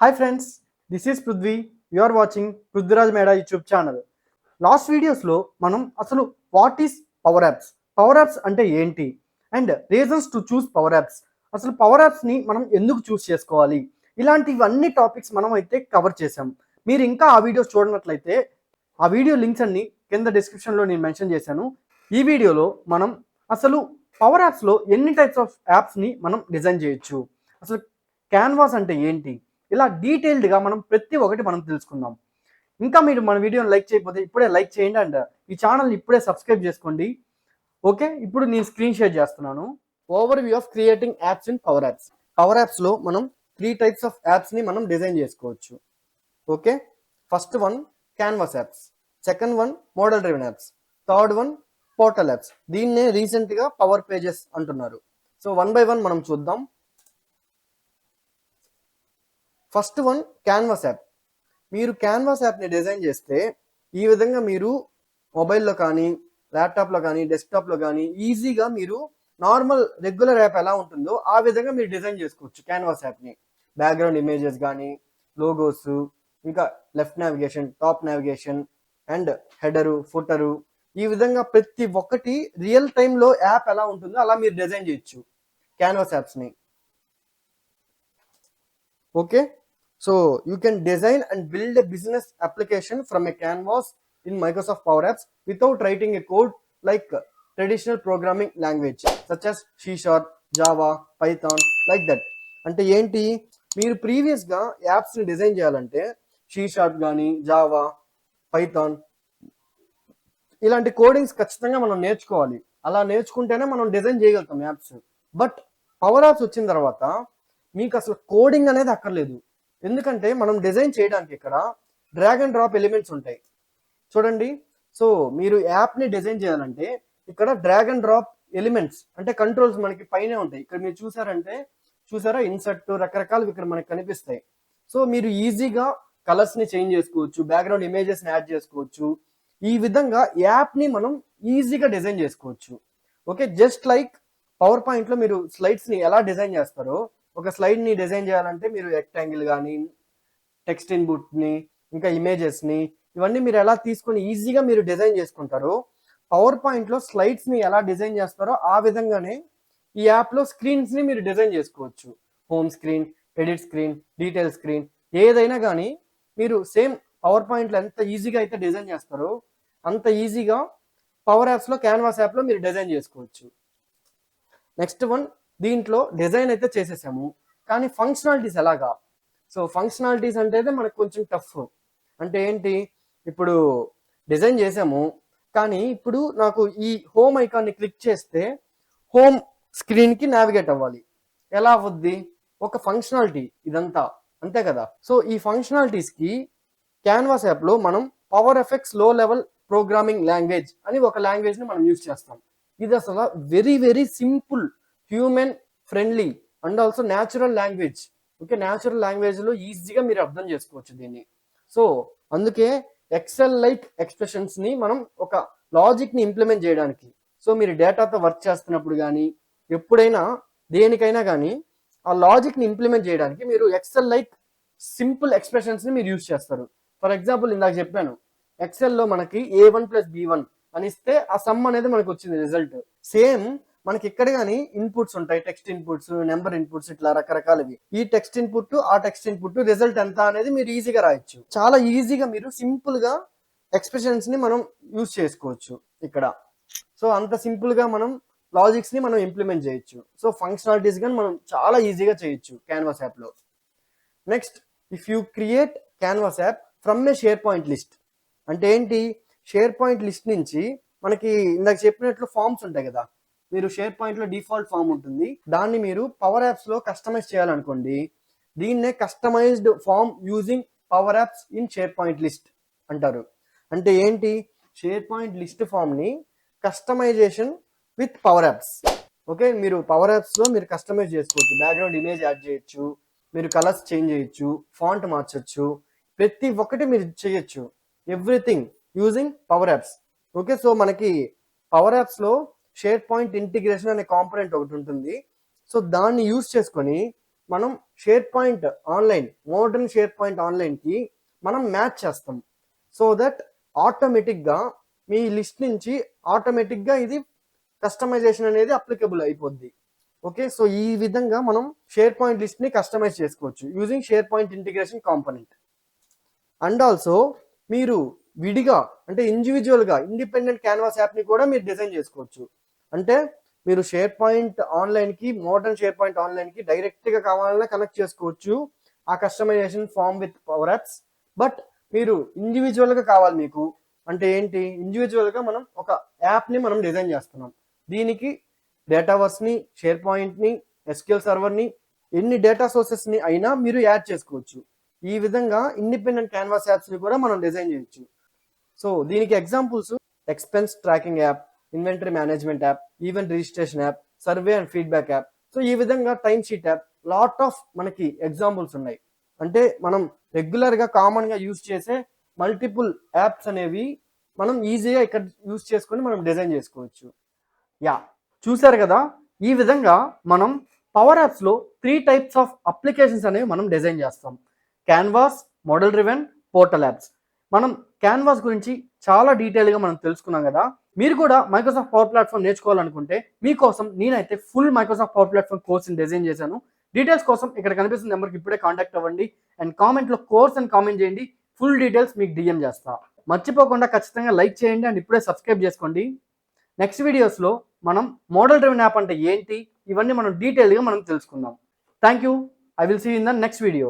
Hi friends, this is Prudvi. You are watching Prudviraj Meda YouTube channel. Last వీడియోస్లో మనం అసలు what is power apps అంటే ఏంటి and reasons to choose power apps, అసలు power యాప్స్ని మనం ఎందుకు చూస్ చేసుకోవాలి, ఇలాంటివన్నీ టాపిక్స్ మనం అయితే కవర్ చేసాం. మీరు ఇంకా ఆ వీడియోస్ చూడనట్లయితే ఆ వీడియో లింక్స్ అన్ని కింద డిస్క్రిప్షన్లో నేను మెన్షన్ చేశాను. ఈ వీడియోలో మనం అసలు పవర్ యాప్స్లో ఎన్ని టైప్స్ ఆఫ్ యాప్స్ని మనం డిజైన్ చేయొచ్చు, అసలు క్యాన్వాస్ అంటే ఏంటి, ఇలా డీటెయిల్డ్గా మనం ప్రతి ఒక్కటి మనం తెలుసుకుందాం. ఇంకా మీరు మన వీడియోని లైక్ చేయకపోతే ఇప్పుడే లైక్ చేయండి అండ్ ఈ ఛానల్ని ఇప్పుడే సబ్స్క్రైబ్ చేసుకోండి. ఓకే, ఇప్పుడు నేను స్క్రీన్ షేర్ చేస్తున్నాను. Over view of creating apps in power apps. Power యాప్స్లో మనం 3 టైప్స్ ఆఫ్ యాప్స్ని మనం డిజైన్ చేసుకోవచ్చు. Okay, first one canvas apps, second one model driven apps, third one portal apps. దీన్నే రీసెంట్గా పవర్ పేజెస్ అంటున్నారు. సో వన్ బై వన్ మనం చూద్దాం. First one canvas app. మీరు క్యాన్వాస్ యాప్ని డిజైన్ చేస్తే ఈ విధంగా మీరు మొబైల్లో కానీ ల్యాప్టాప్లో కానీ డెస్క్టాప్లో కానీ ఈజీగా మీరు నార్మల్ రెగ్యులర్ యాప్ ఎలా ఉంటుందో ఆ విధంగా మీరు డిజైన్ చేసుకోవచ్చు క్యాన్వాస్ యాప్ని. బ్యాక్గ్రౌండ్ ఇమేజెస్ కానీ, లోగోస్, ఇంకా left navigation, top navigation and header, footer, ఈ విధంగా ప్రతి ఒక్కటి రియల్ టైంలో యాప్ ఎలా ఉంటుందో అలా మీరు డిజైన్ చేయొచ్చు క్యాన్వాస్ యాప్స్ని. Okay, so you can design and build a business application from a canvas in Microsoft Power Apps without writing a code like traditional programming language such as C#, Java, Python, like that. అంటే ఏంటి, మీరు ప్రీవియస్గా యాప్స్ని design చేయాలంటే C# కానీ Java, Python ఇలాంటి codings ఖచ్చితంగా మనం నేర్చుకోవాలి. అలా నేర్చుకుంటేనే మనం డిజైన్ చేయగలుగుతాం యాప్స్. బట్ పవర్ యాప్స్ వచ్చిన తర్వాత మీకు అసలు కోడింగ్ అనేది అక్కర్లేదు. ఎందుకంటే మనం డిజైన్ చేయడానికి ఇక్కడ డ్రాగ్ అండ్ డ్రాప్ ఎలిమెంట్స్ ఉంటాయి చూడండి. సో మీరు యాప్ని డిజైన్ చేయాలంటే ఇక్కడ డ్రాగ్ అండ్ డ్రాప్ ఎలిమెంట్స్ అంటే కంట్రోల్స్ మనకి పైనే ఉంటాయి. ఇక్కడ మీరు చూసారా ఇన్సర్ట్ రకరకాలు ఇక్కడ మనకి కనిపిస్తాయి. సో మీరు ఈజీగా కలర్స్ని చేంజ్ చేసుకోవచ్చు, బ్యాక్గ్రౌండ్ ఇమేజెస్ని యాడ్ చేసుకోవచ్చు. ఈ విధంగా యాప్ని మనం ఈజీగా డిజైన్ చేసుకోవచ్చు. ఓకే, జస్ట్ లైక్ పవర్ పాయింట్లో మీరు స్లైడ్స్ని ఎలా డిజైన్ చేస్తారో, ఒక స్లైడ్ని డిజైన్ చేయాలంటే మీరు రెక్టాంగిల్ కానీ, టెక్స్ట్ ఇన్పుట్ని, ఇంకా ఇమేజెస్ని, ఇవన్నీ మీరు ఎలా తీసుకొని ఈజీగా మీరు డిజైన్ చేసుకుంటారో, పవర్ పాయింట్లో స్లైడ్స్ని ఎలా డిజైన్ చేస్తారో ఆ విధంగానే ఈ యాప్లో స్క్రీన్స్ని మీరు డిజైన్ చేసుకోవచ్చు. Home screen, edit screen, detail screen, ఏదైనా కానీ మీరు సేమ్ పవర్ పాయింట్లో ఎంత ఈజీగా అయితే డిజైన్ చేస్తారో అంత ఈజీగా పవర్ యాప్స్లో క్యాన్వాస్ యాప్లో మీరు డిజైన్ చేసుకోవచ్చు. నెక్స్ట్ వన్, దీంట్లో డిజైన్ అయితే చేసేసాము కానీ ఫంక్షనాలిటీస్ ఎలాగా. సో ఫంక్షనాలిటీస్ అంటే మనకు కొంచెం టఫ్. అంటే ఏంటి, ఇప్పుడు డిజైన్ చేసాము కానీ ఇప్పుడు నాకు ఈ హోమ్ ఐకాన్ని క్లిక్ చేస్తే హోమ్ స్క్రీన్కి నావిగేట్ అవ్వాలి. ఎలా అవుద్ది, ఒక ఫంక్షనాలిటీ ఇదంతా, అంతే కదా. సో ఈ ఫంక్షనాలిటీస్కి క్యాన్వాస్ యాప్లో మనం పవర్ ఎఫెక్ట్స్ లో లెవెల్ ప్రోగ్రామింగ్ లాంగ్వేజ్ అని ఒక లాంగ్వేజ్ని మనం యూజ్ చేస్తాం. ఇది అసలు very very simple, human friendly and also natural language. Okay, natural లాంగ్వేజ్లో ఈజీగా మీరు అర్థం చేసుకోవచ్చు దీన్ని. సో అందుకే ఎక్సెల్ లైక్ ఎక్స్ప్రెషన్స్ని మనం ఒక లాజిక్ని ఇంప్లిమెంట్ చేయడానికి, సో మీరు డేటాతో వర్క్ చేస్తున్నప్పుడు కానీ ఎప్పుడైనా దేనికైనా కానీ ఆ లాజిక్ని ఇంప్లిమెంట్ చేయడానికి మీరు ఎక్సెల్ లైక్ సింపుల్ ఎక్స్ప్రెషన్స్ని మీరు యూజ్ చేస్తారు. ఫర్ ఎగ్జాంపుల్ ఇందాక చెప్పాను, ఎక్సెల్లో మనకి A1 + B1 అని ఇస్తే ఆ సమ్ అనేది మనకు వచ్చింది రిజల్ట్. సేమ్ మనకి ఇక్కడ కానీ ఇన్పుట్స్ ఉంటాయి, టెక్స్ట్ ఇన్పుట్స్, నెంబర్ ఇన్పుట్స్, ఇట్లా రకరకాలవి. ఈ టెక్స్ట్ ఇన్పుట్, ఆ టెక్స్ట్ ఇన్పుట్, రిజల్ట్ ఎంత అనేది మీరు ఈజీగా రాయొచ్చు. చాలా ఈజీగా మీరు సింపుల్ గా ఎక్స్ప్రెషన్స్ ని మనం యూజ్ చేసుకోవచ్చు ఇక్కడ. సో అంత సింపుల్ గా మనం లాజిక్స్ ని మనం ఇంప్లిమెంట్ చేయొచ్చు. సో ఫంక్షనాలిటీస్ కానీ మనం చాలా ఈజీగా చేయొచ్చు క్యాన్వాస్ యాప్ లో. Next, if you create canvas app from A share point list. అంటే ఏంటి, షేర్ పాయింట్ లిస్ట్ నుంచి మనకి ఇందాక చెప్పినట్లు ఫామ్స్ ఉంటాయి కదా, మీరు షేర్ పాయింట్లో డిఫాల్ట్ ఫామ్ ఉంటుంది, దాన్ని మీరు పవర్ యాప్స్లో కస్టమైజ్ చేయాలనుకోండి. దీన్నే customised form using Power Apps in SharePoint list అంటారు. అంటే ఏంటి, షేర్ పాయింట్ లిస్ట్ ఫామ్ని customisation with Power Apps. Okay, మీరు పవర్ యాప్స్లో మీరు కస్టమైజ్ చేసుకోవచ్చు, బ్యాక్గ్రౌండ్ ఇమేజ్ యాడ్ చేయొచ్చు, మీరు కలర్స్ చేంజ్ చేయొచ్చు, ఫాంట్ మార్చొచ్చు, ప్రతి ఒక్కటి మీరు చేయొచ్చు, everything using Power Apps. Okay, so మనకి పవర్ యాప్స్లో షేర్ పాయింట్ ఇంటిగ్రేషన్ అనే కాంపోనెంట్ ఒకటి ఉంటుంది. సో దాన్ని యూజ్ చేసుకొని మనం SharePoint online, modern SharePoint ఆన్లైన్కి మనం మ్యాచ్ చేస్తాం. సో దట్ ఆటోమేటిక్గా మీ లిస్ట్ నుంచి ఆటోమేటిక్గా ఇది కస్టమైజేషన్ అనేది అప్లికబుల్ అయిపోద్ది. ఓకే, సో ఈ విధంగా మనం షేర్ పాయింట్ లిస్ట్ని కస్టమైజ్ చేసుకోవచ్చు using share point integration component. And also మీరు విడిగా అంటే ఇండివిజువల్గా ఇండిపెండెంట్ క్యాన్వాస్ యాప్ని కూడా మీరు డిజైన్ చేసుకోవచ్చు. అంటే మీరు షేర్ పాయింట్ ఆన్లైన్కి, మోడర్న్ షేర్ పాయింట్ ఆన్లైన్కి డైరెక్ట్గా కావాలన్నా కనెక్ట్ చేసుకోవచ్చు ఆ customisation form with Power Apps. But మీరు ఇండివిజువల్గా కావాలి మీకు అంటే ఏంటి, ఇండివిజువల్గా మనం ఒక యాప్ని మనం డిజైన్ చేస్తున్నాం. దీనికి డేటావర్స్ని, షేర్ పాయింట్ని, ఎస్క్యూఎల్ సర్వర్ని, ఎన్ని డేటా సోర్సెస్ని అయినా మీరు యాడ్ చేసుకోవచ్చు. ఈ విధంగా ఇండిపెండెంట్ క్యాన్వాస్ యాప్స్ని కూడా మనం డిజైన్ చేయొచ్చు. సో దీనికి examples expense tracking app, inventory management app, event registration app, survey and feedback app. So ఈ విధంగా time sheet app, lot of మనకి ఎగ్జాంపుల్స్ ఉన్నాయి. అంటే మనం రెగ్యులర్గా కామన్గా యూజ్ చేసే మల్టిపుల్ యాప్స్ అనేవి మనం ఈజీగా ఇక్కడ యూజ్ చేసుకొని మనం డిజైన్ చేసుకోవచ్చు. యా, చూసారు కదా, ఈ విధంగా మనం పవర్ యాప్స్లో 3 టైప్స్ ఆఫ్ అప్లికేషన్స్ అనేవి మనం డిజైన్ చేస్తాం. Canvas, model driven, portal apps. మనం క్యాన్వాస్ గురించి చాలా డీటెయిల్గా మనం తెలుసుకున్నాం కదా. మీరు కూడా మైక్రోసాఫ్ట్ పవర్ ప్లాట్ఫామ్ నేర్చుకోవాలనుకుంటే మీకోసం నేనైతే ఫుల్ మైక్రోసాఫ్ట్ పవర్ ప్లాట్ఫామ్ కోర్స్ని డిజైన్ చేశాను. డీటెయిల్స్ కోసం ఇక్కడ కనిపిస్తున్న నెంబర్కి ఇప్పుడే కాంటాక్ట్ అవ్వండి అండ్ కామెంట్లో కోర్స్ అని కామెంట్ చేయండి. ఫుల్ డీటెయిల్స్ మీకు డిఎం చేస్తా. మర్చిపోకుండా ఖచ్చితంగా లైక్ చేయండి అండ్ ఇప్పుడే సబ్స్క్రైబ్ చేసుకోండి. నెక్స్ట్ వీడియోస్లో మనం మోడల్ డ్రివెన్ యాప్ అంటే ఏంటి, ఇవన్నీ మనం డీటెయిల్గా మనం తెలుసుకుందాం. Thank you. I will see in the next video.